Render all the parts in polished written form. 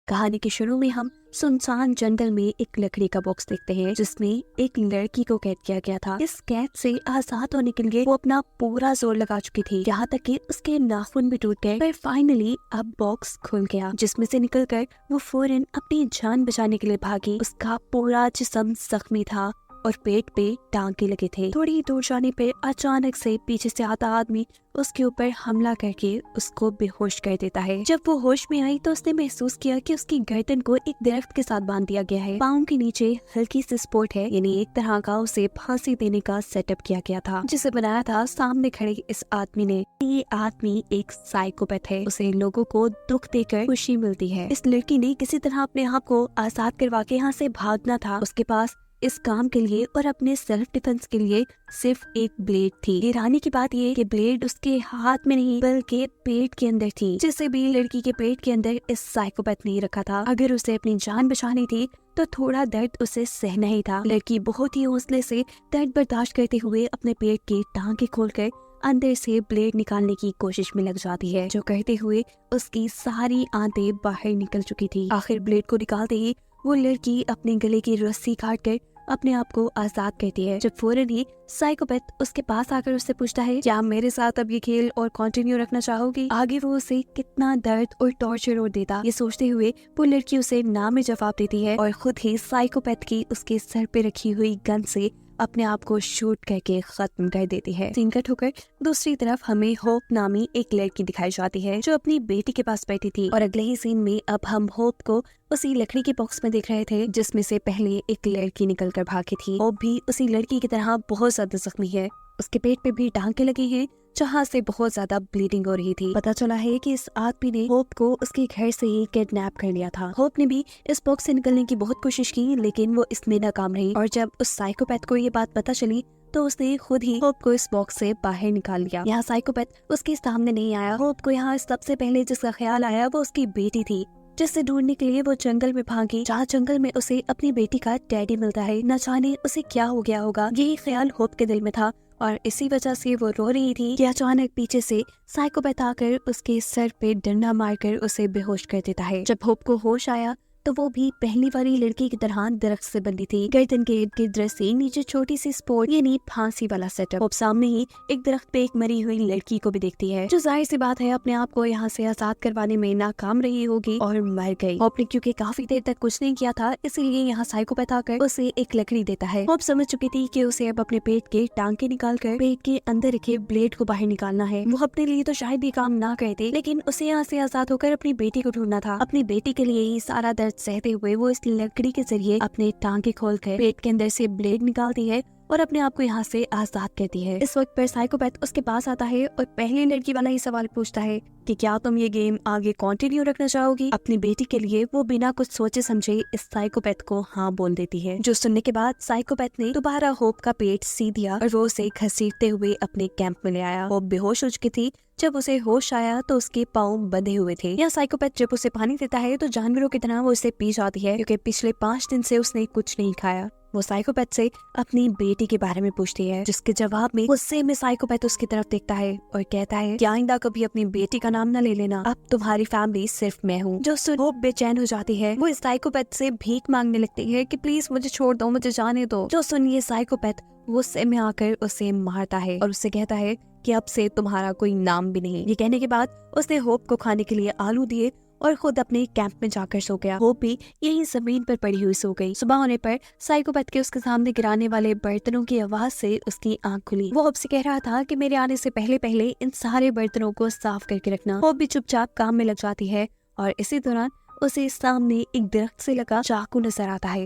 कहानी के शुरू में हम सुनसान जंगल में एक लकड़ी का बॉक्स देखते हैं जिसमें एक लड़की को कैद किया गया था। इस कैद से आजाद होने के लिए वो अपना पूरा जोर लगा चुकी थी, यहाँ तक कि उसके नाखून भी टूट गए। पर फाइनली अब बॉक्स खुल गया, जिसमें से निकलकर वो फौरन अपनी जान बचाने के लिए भागी। उसका पूरा जिस्म जख्मी था और पेट पे टांके लगे थे। थोड़ी दूर जाने पे अचानक से पीछे से आता आदमी उसके ऊपर हमला करके उसको बेहोश कर देता है। जब वो होश में आई तो उसने महसूस किया कि उसकी गर्दन को एक दरख्त के साथ बांध दिया गया है। पाँव के नीचे हल्की सी स्पोर्ट है, यानी एक तरह का उसे फांसी देने का सेटअप किया गया था, जिसे बनाया था सामने खड़े इस आदमी ने। ये आदमी एक साइकोपैथ है, उसे लोगों को दुख देकर खुशी मिलती है। इस लड़की ने किसी तरह अपने आप को आजाद करवा के यहाँ से भागना था। उसके पास इस काम के लिए और अपने सेल्फ डिफेंस के लिए सिर्फ एक ब्लेड थी। हैरानी की बात ये कि ब्लेड उसके हाथ में नहीं बल्कि पेट के अंदर थी, जिसे भी लड़की के पेट के अंदर इस साइकोपैथ ने रखा था। अगर उसे अपनी जान बचानी थी तो थोड़ा दर्द उसे सहना ही था। लड़की बहुत ही हौसले से दर्द बर्दाश्त करते हुए अपने पेट के टांके खोलकर अंदर से ब्लेड निकालने की कोशिश में लग जाती है, जो करते हुए उसकी सारी आंतें बाहर निकल चुकी थी। आखिर ब्लेड को निकालते ही वो लड़की अपने गले की रस्सी काट कर अपने आप को आजाद करती है। जब फौरन ही साइकोपैथ उसके पास आकर उससे पूछता है, क्या मेरे साथ अब ये खेल और कंटिन्यू रखना चाहोगी? आगे वो उसे कितना दर्द और टॉर्चर और देता, ये सोचते हुए वो लड़की उसे ना में जवाब देती है और खुद ही साइकोपैथ की उसके सर पे रखी हुई गन से अपने आप को शूट करके खत्म कर देती है। सीन कट होकर दूसरी तरफ हमें होप नामी एक लड़की दिखाई जाती है जो अपनी बेटी के पास बैठी थी, और अगले ही सीन में अब हम होप को उसी लकड़ी के बॉक्स में देख रहे थे जिसमें से पहले एक लड़की निकल कर भागी थी। होप भी उसी लड़की की तरह बहुत ज्यादा जख्मी है, उसके पेट पे भी टांके लगे हैं जहाँ से बहुत ज्यादा ब्लीडिंग हो रही थी। पता चला है कि इस आदमी ने होप को उसके घर से ही किडनैप कर लिया था। होप ने भी इस बॉक्स से निकलने की बहुत कोशिश की, लेकिन वो इसमें नाकाम रही, और जब उस साइकोपैथ को ये बात पता चली तो उसने खुद ही होप को इस बॉक्स से बाहर निकाल लिया। यहाँ साइकोपैथ उसके सामने नहीं आया। होप को यहाँ सबसे पहले जिसका ख्याल आया वो उसकी बेटी थी, जिससे ढूंढने के लिए वो जंगल में भागी, जहाँ जंगल में उसे अपनी बेटी का डैडी मिलता है। न जाने उसे क्या हो गया होगा, यही ख्याल होप के दिल में था, और इसी वजह से वो रो रही थी कि अचानक पीछे से साइकोपैथ आकर उसके सर पे डंडा मारकर उसे बेहोश कर देता है। जब होप को होश आया तो वो भी पहली वाली लड़की की तरह दरख्त से बंधी थी। गर्दन के इर्द गिर्द रस्सी, नीचे छोटी सी स्पोर्ट, यानी फांसी वाला सेटअप। होप सामने ही एक दरख्त पे एक मरी हुई लड़की को भी देखती है, जो जाहिर सी बात है अपने आप को यहाँ से आजाद करवाने में नाकाम रही होगी और मर गई। होप ने क्योंकि काफी देर तक कुछ नहीं किया था, इसीलिए यहाँ साइकोपैथ आकर उसे एक लकड़ी देता है। होप समझ चुकी थी कि उसे अब अपने पेट के टांके निकाल कर पेट के अंदर रखे ब्लेड को बाहर निकालना है। वो अपने लिए तो शायद ये काम ना करते, लेकिन उसे यहाँ से आजाद होकर अपनी बेटी को ढूंढना था। अपनी बेटी के लिए ही सारा दर्द सहते हुए वो इस लकड़ी के जरिए अपने टांके खोलकर पेट के अंदर से ब्लेड निकालती है और अपने आप को यहाँ से आजाद करती है। इस वक्त पर साइकोपैथ उसके पास आता है और पहली लड़की वाला ही सवाल पूछता है कि क्या तुम ये गेम आगे कंटिन्यू रखना चाहोगी? अपनी बेटी के लिए वो बिना कुछ सोचे समझे इस साइकोपैथ को हाँ बोल देती है, जो सुनने के बाद साइकोपैथ ने दोबारा होप का पेट सी दिया और वो उसे घसीटते हुए अपने कैंप में ले आया। होप बेहोश हो चुकी थी। जब उसे होश आया तो उसके पाँव बंधे हुए थे। यह साइकोपैथ जब उसे पानी देता है तो जानवरों की तरह वो उसे पी जाती है, क्योंकि पिछले 5 दिन से उसने कुछ नहीं खाया। वो साइकोपैथ से अपनी बेटी के बारे में पूछती है, जिसके जवाब में गुस्से में साइकोपैथ उसकी तरफ देखता है और कहता है कि आइंदा कभी अपनी बेटी का नाम न ले लेना, अब तुम्हारी फैमिली सिर्फ मैं हूँ। जो सुन होप बेचैन हो जाती है, वो इस साइकोपैथ से भीख मांगने लगती है कि प्लीज मुझे छोड़ दो, मुझे जाने दो। जो सुन ये साइकोपैथ गुस्से में आकर उसे मारता है और उससे कहता है कि अब से तुम्हारा कोई नाम भी नहीं। ये कहने के बाद उसने होप को खाने के लिए आलू दिए और खुद अपने कैंप में जाकर सो गया। होप भी यही जमीन पर पड़ी हुई सो गई। सुबह होने पर साइकोपैथ के उसके सामने गिराने वाले बर्तनों की आवाज से उसकी आंख खुली। वो होप से कह रहा था कि मेरे आने से पहले पहले इन सारे बर्तनों को साफ करके रखना। होप भी चुपचाप काम में लग जाती है और इसी दौरान उसे सामने एक दरख्त से लगा चाकू नजर आता है।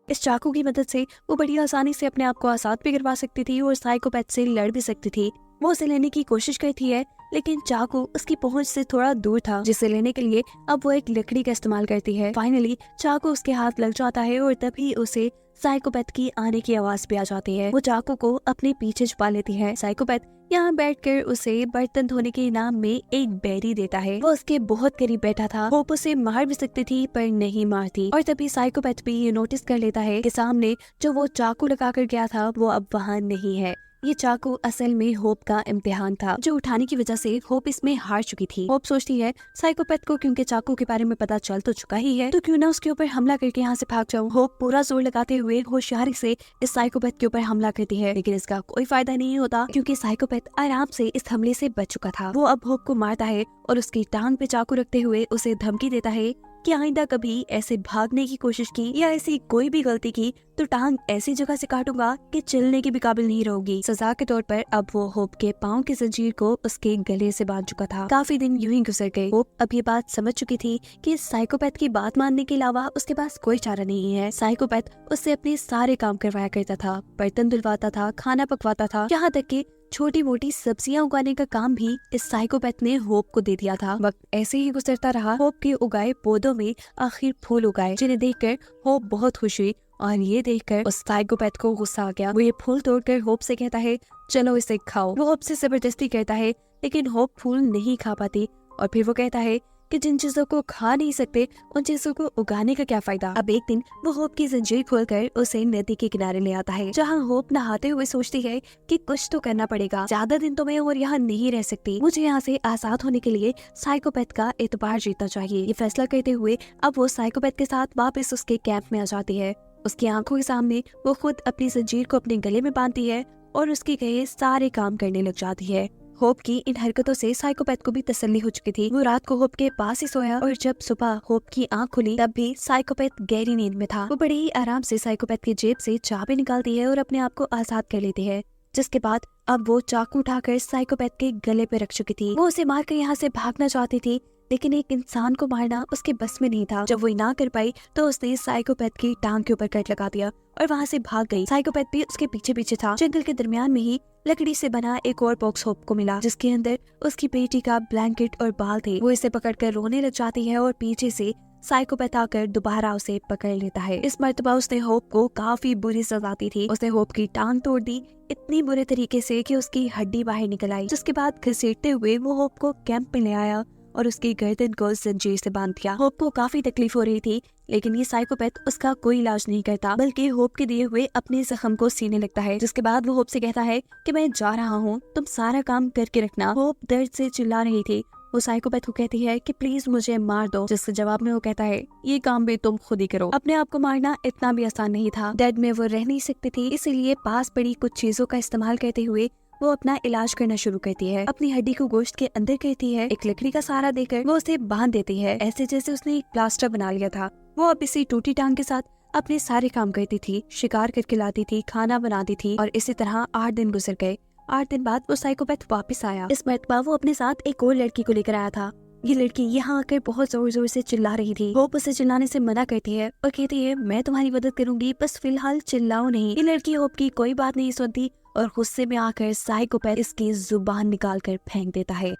इस चाकू की मदद से वो बड़ी आसानी से अपने आप को आजाद भी करवा सकती थी और साइकोपैथ से लड़ भी सकती थी। वो उसे लेने की कोशिश करती है, लेकिन चाकू उसकी पहुंच से थोड़ा दूर था, जिसे लेने के लिए अब वो एक लकड़ी का इस्तेमाल करती है। फाइनली चाकू उसके हाथ लग जाता है और तभी उसे साइकोपैथ की आने की आवाज भी आ जाती है। वो चाकू को अपने पीछे छुपा लेती है। साइकोपैथ यहाँ बैठकर उसे बर्तन धोने के इनाम में एक बेरी देता है। वो उसके बहुत करीब बैठा था। होप उसे मार भी सकती थी पर नहीं मारती, और तभी साइकोपैथ भी ये नोटिस कर लेता है कि सामने जो वो चाकू लगाकर गया था वो अब वहाँ नहीं है। ये चाकू असल में होप का इम्तिहान था, जो उठाने की वजह से होप इसमें हार चुकी थी। होप सोचती है साइकोपैथ को क्योंकि चाकू के बारे में पता चल तो चुका ही है, तो क्यों ना उसके ऊपर हमला करके यहाँ से भाग जाऊं। होप पूरा जोर लगाते हुए होशियारी से इस साइकोपैथ के ऊपर हमला करती है, लेकिन इसका कोई फायदा नहीं होता क्योंकि साइकोपैथ आराम से इस हमले से बच चुका था। वो अब होप को मारता है और उसकी टांग पे चाकू रखते हुए उसे धमकी देता है कि आइंदा कभी ऐसे भागने की कोशिश की या ऐसी कोई भी गलती की तो टांग ऐसी जगह से काटूंगा कि चलने के भी काबिल नहीं रहोगी। सजा के तौर पर अब वो होप के पाँव की जंजीर को उसके गले से बांध चुका था। काफी दिन यूं ही गुजर गए। होप अब ये बात समझ चुकी थी कि साइकोपैथ की बात मानने के अलावा उसके पास कोई चारा नहीं है। साइकोपैथ उससे अपने सारे काम करवाया करता था, बर्तन धुलवाता था, खाना पकवाता था, यहाँ तक कि छोटी मोटी सब्जियां उगाने का काम भी इस साइकोपैथ ने होप को दे दिया था। वक्त ऐसे ही गुजरता रहा। होप के उगाए पौधों में आखिर फूल उगाए, जिन्हें देखकर होप बहुत खुश हुई और ये देखकर उस साइकोपैथ को गुस्सा आ गया। वो ये फूल तोड़कर होप से कहता है चलो इसे खाओ। वो होप से जबरदस्ती कहता है, लेकिन होप फूल नहीं खा पाती और फिर वो कहता है कि जिन चीजों को खा नहीं सकते उन चीजों को उगाने का क्या फायदा। अब एक दिन वो होप की जंजीर खोलकर उसे नदी के किनारे ले आता है, जहाँ होप नहाते हुए सोचती है कि कुछ तो करना पड़ेगा, ज्यादा दिन तो मैं और यहाँ नहीं रह सकती, मुझे यहाँ से आजाद होने के लिए साइकोपैथ का एतबार जीतना चाहिए। ये फैसला करते हुए अब वो साइकोपैथ के साथ वापस उसके कैंप में आ जाती है। उसकी आंखों के सामने वो खुद अपनी जंजीर को अपने गले में बांधती है और उसके कहे सारे काम करने लग जाती है। होप की इन हरकतों से साइकोपैथ को भी तसल्ली हो चुकी थी। वो रात को होप के पास ही सोया और जब सुबह होप की आंख खुली तब भी साइकोपैथ गहरी नींद में था। वो बड़े ही आराम से साइकोपैथ की जेब से चाबी निकालती है और अपने आप को आजाद कर लेती है, जिसके बाद अब वो चाकू उठाकर साइकोपैथ के गले पे रख चुकी थी। वो उसे मारकर यहाँ से भागना चाहती थी, लेकिन एक इंसान को मारना उसके बस में नहीं था। जब वो ना कर पाई तो उसने साइकोपैथ की टांग के ऊपर कट लगा दिया और वहाँ से भाग गई। साइकोपैथ भी उसके पीछे पीछे था। जंगल के दरमियान में ही लकड़ी से बना एक और बॉक्स होप को मिला, जिसके अंदर उसकी बेटी का ब्लैंकेट और बाल थे। वो इसे पकड़कर रोने लग जाती है और पीछे से साइकोपैथ आकर दोबारा उसे पकड़ लेता है। इस मर्तबा उसने होप को काफी बुरी सजा दी थी। उसने होप की टांग तोड़ दी इतनी बुरे तरीके से कि उसकी हड्डी बाहर निकल आई, जिसके बाद घसीटते हुए वो होप को कैंप में ले आया और उसकी गर्दन को जंजीर से बांध दिया। होप को काफी तकलीफ हो रही थी, लेकिन ये साइकोपैथ उसका कोई इलाज नहीं करता, बल्कि होप के दिए हुए अपने जख्म को सीने लगता है। जिसके बाद वो होप से कहता है कि मैं जा रहा हूँ, तुम सारा काम करके रखना। होप दर्द से चिल्ला रही थी। वो साइकोपैथ को कहती है कि प्लीज मुझे मार दो, जिसके जवाब में वो कहता है ये काम भी तुम खुद ही करो। अपने आप को मारना इतना भी आसान नहीं था। डैड में वो रह नहीं सकती थी, इसीलिए पास पड़ी कुछ चीजों का इस्तेमाल करते हुए वो अपना इलाज करना शुरू करती है। अपनी हड्डी को गोश्त के अंदर करती है, एक लकड़ी का सहारा देकर वो उसे बांध देती है, ऐसे जैसे उसने एक प्लास्टर बना लिया था। वो अब इसी टूटी टांग के साथ अपने सारे काम करती थी, शिकार करके लाती थी, खाना बनाती थी और इसी तरह 8 दिन गुजर गए। 8 दिन बाद वो साइकोपैथ वापस आया। इस मरतबा वो अपने साथ एक और लड़की को लेकर आया था। ये लड़की यहाँ आकर बहुत जोर जोर से चिल्ला रही थी। होप उसे चिल्लाने से मना करती है और कहती है मैं तुम्हारी मदद करूंगी, बस फिलहाल चिल्लाओ नहीं। ये लड़की होप की कोई बात नहीं सुनती और गुस्से में आकर साइकोपैथ इसकी जुबान निकाल कर फेंक देता है।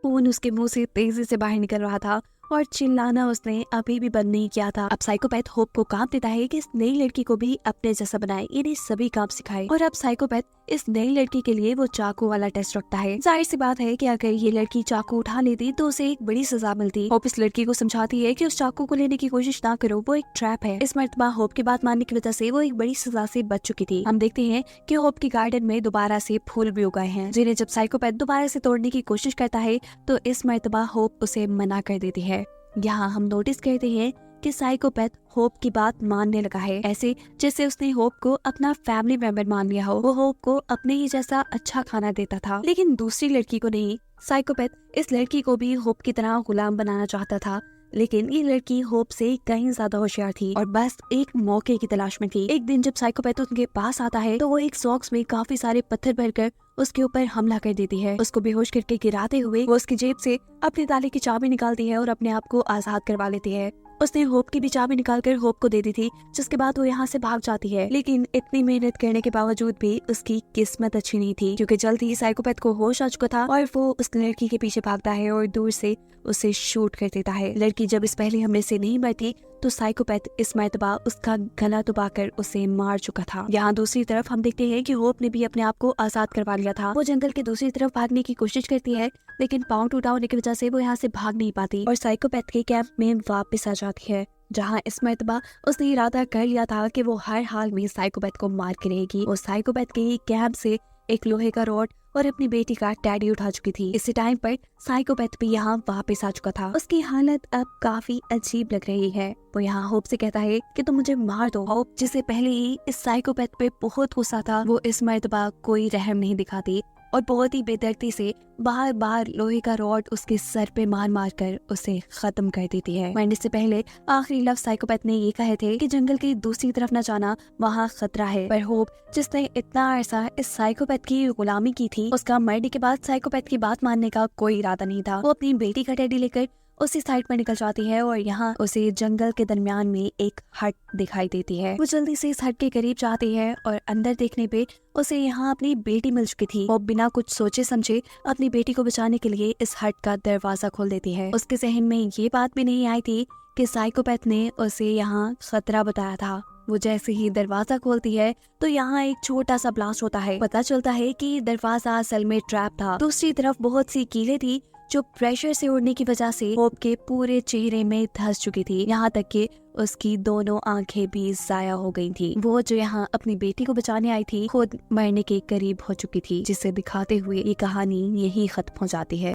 खून उसके मुंह से तेजी से बाहर निकल रहा था और चिल्लाना उसने अभी भी बंद नहीं किया था। अब साइकोपैथ होप को काम देता है कि इस नई लड़की को भी अपने जैसा बनाए, इन्हें सभी काम सिखाए। और अब साइकोपैथ इस नई लड़की के लिए वो चाकू वाला टेस्ट रखता है। जाहिर सी बात है कि अगर ये लड़की चाकू उठा लेती तो उसे एक बड़ी सजा मिलती। होप इस लड़की को समझाती है कि उस चाकू को लेने की कोशिश ना करो, वो एक ट्रैप है। इस मर्तबा होप की बात मानने की वजह से वो एक बड़ी सजा से बच चुकी थी। हम देखते हैं कि होप के गार्डन में दोबारा से फूल भी उगाए हैं, जिन्हें जब साइकोपैथ दोबारा से तोड़ने की कोशिश करता है तो इस मर्तबा होप उसे मना कर देती है। यहाँ हम नोटिस करते हैं कि साइकोपैथ होप की बात मानने लगा है, ऐसे जैसे उसने होप को अपना फैमिली मेंबर मान लिया हो। वो होप को अपने ही जैसा अच्छा खाना देता था, लेकिन दूसरी लड़की को नहीं। साइकोपैथ इस लड़की को भी होप की तरह गुलाम बनाना चाहता था, लेकिन ये लड़की होप से कहीं ज्यादा होशियार थी और बस एक मौके की तलाश में थी। एक दिन जब साइकोपैथ उनके पास आता है तो वो एक सॉक्स में काफी सारे पत्थर भरकर उसके ऊपर हमला कर देती है। उसको बेहोश करके गिराते हुए वो उसकी जेब से अपने ताले की चाबी निकालती है और अपने आप को आजाद करवा लेती है। उसने होप की भी चाबी निकालकर होप को दे दी थी, जिसके बाद वो यहाँ से भाग जाती है। लेकिन इतनी मेहनत करने के बावजूद भी उसकी किस्मत अच्छी नहीं थी, क्योंकि जल्द ही साइकोपैथ को होश आ चुका था और वो उस लड़की के पीछे भागता है और दूर से उसे शूट कर देता है। लड़की जब इस पहले हमले से नहीं मरती तो साइकोपैथ इस मर्तबा उसका गला दबाकर उसे मार चुका था। यहाँ दूसरी तरफ हम देखते हैं कि होप ने भी अपने आप को आजाद करवा लिया था। वो जंगल के दूसरी तरफ भागने की कोशिश करती है, लेकिन पाँव टूटा होने की वजह से वो यहाँ से भाग नहीं पाती और साइकोपैथ के कैंप में वापस आ जाती है। जहाँ इस मर्तबा उसने इरादा कर लिया था कि वो हर हाल में साइकोपैथ को मार के रहेगी। वो साइकोपैथ के ही कैंप से एक लोहे का रॉड और अपनी बेटी का टैडी उठा चुकी थी। इसी टाइम पर साइकोपैथ भी यहाँ वापस आ चुका था। उसकी हालत अब काफी अजीब लग रही है। वो यहाँ होप से कहता है कि तुम मुझे मार दो। होप जिसे पहले ही इस साइकोपैथ पे बहुत गुस्सा था, वो इस मर्तबा कोई रहम नहीं दिखाती और बहुत ही बेदर्दी से बार बार लोहे का रॉड उसके सर पे मार मार कर उसे खत्म कर देती है। मरने से पहले आखिरी लफ्ज साइकोपैथ ने ये कहे थे कि जंगल की दूसरी तरफ न जाना, वहाँ खतरा है। पर होप जिसने इतना अरसा इस साइकोपैथ की गुलामी की थी, उसका मरने के बाद साइकोपैथ की बात मानने का कोई इरादा नहीं था। वो अपनी बेटी का टेडी लेकर उसी साइड पर निकल जाती है और यहाँ उसे जंगल के दरमियान में एक हट दिखाई देती है। वो जल्दी से इस हट के करीब जाती है और अंदर देखने पे उसे यहाँ अपनी बेटी मिल चुकी थी। वो बिना कुछ सोचे समझे अपनी बेटी को बचाने के लिए इस हट का दरवाजा खोल देती है। उसके जहन में ये बात भी नहीं आई थी कि साइकोपैथ ने उसे यहाँ खतरा बताया था। वो जैसे ही दरवाजा खोलती है तो यहाँ एक छोटा सा ब्लास्ट होता है। पता चलता है कि दरवाजा असल में ट्रैप था। दूसरी तरफ बहुत सी कीलें थी जो प्रेशर से उड़ने की वजह से होप के पूरे चेहरे में धंस चुकी थी। यहाँ तक कि उसकी दोनों आंखें भी जाया हो गई थी। वो जो यहाँ अपनी बेटी को बचाने आई थी, खुद मरने के करीब हो चुकी थी, जिसे दिखाते हुए ये कहानी यही खत्म हो जाती है।